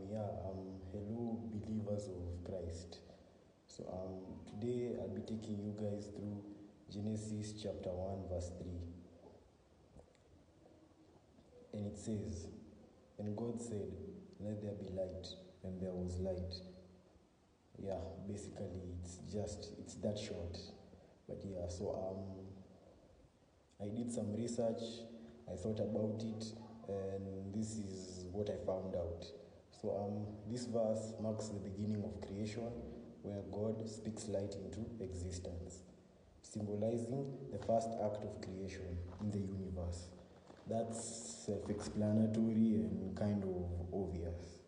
Hello, believers of Christ. So, today I'll be taking you guys through Genesis chapter 1, verse 3. And it says, "And God said, let there be light, and there was light." Yeah, basically, it's that short. But yeah, so, I did some research, I thought about it, and this is what I found out. So this verse marks the beginning of creation, where God speaks light into existence, symbolizing the first act of creation in the universe. That's self-explanatory and kind of obvious.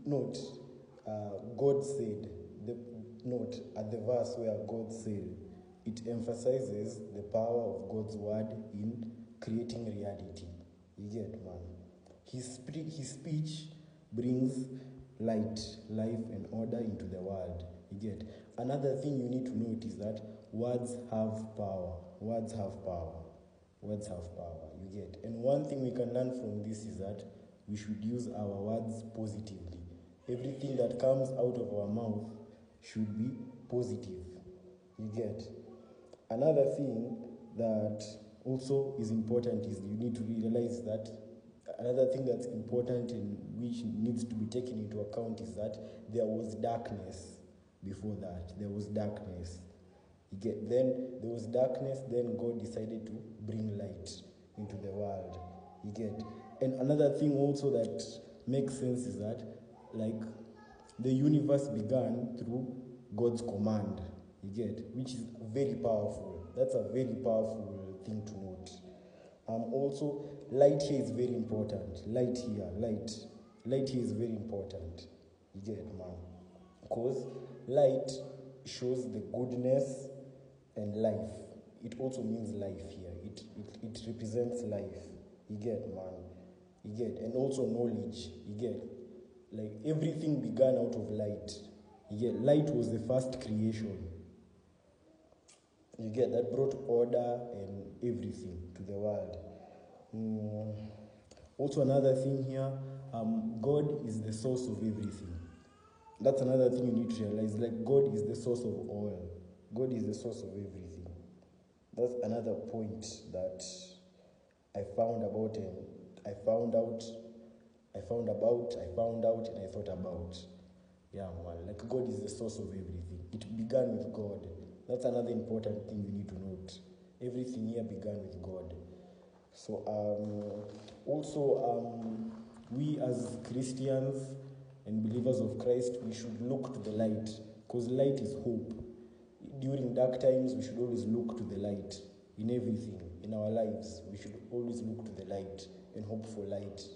Note, God said, note at the verse where God said, it emphasizes the power of God's word in creating reality. You get, man? His speech brings light, life, and order into the world. You get? Another thing you need to note is that words have power. Words have power. Words have power. You get? And one thing we can learn from this is that we should use our words positively. Everything that comes out of our mouth should be positive. You get? Another thing that also is important is you need to realize that another thing that's important and which needs to be taken into account is that there was darkness before that. There was darkness. You get? Then there was darkness, then God decided to bring light into the world. You get? And another thing also that makes sense is that, like, the universe began through God's command. You get? Which is very powerful. That's a very powerful thing to note. Also, light here is very important. Light here is very important. You get, man? Because light shows the goodness and life. It also means life here. It represents life. You get, man? You get? And also knowledge. You get? Like, everything began out of light. You get? Light was the first creation. You get? That brought order and everything to the world. Also, another thing here, God is the source of everything. That's another thing you need to realize. Like, God is the source of all. God is the source of everything. That's another point that I found about, and I found out, and I thought about. Yeah, man. Like, God is the source of everything. It began with God. That's another important thing you need to note. Everything here began with God. So, we as Christians and believers of Christ, we should look to the light, because light is hope. During dark times, we should always look to the light. In everything, in our lives, we should always look to the light and hope for light.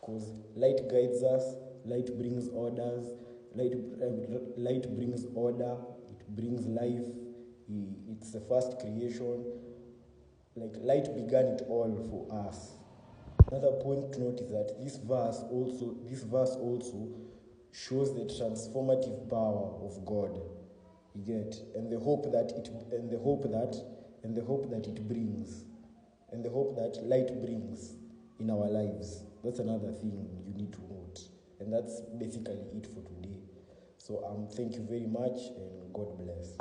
Because light guides us, light brings orders, light brings order, it brings life, it's the first creation. Like, light began it all for us. Another point to note is that this verse also shows the transformative power of God. You get? And the hope that it brings, and the hope that light brings in our lives. That's another thing you need to note. And that's basically it for today. So thank you very much, and God bless.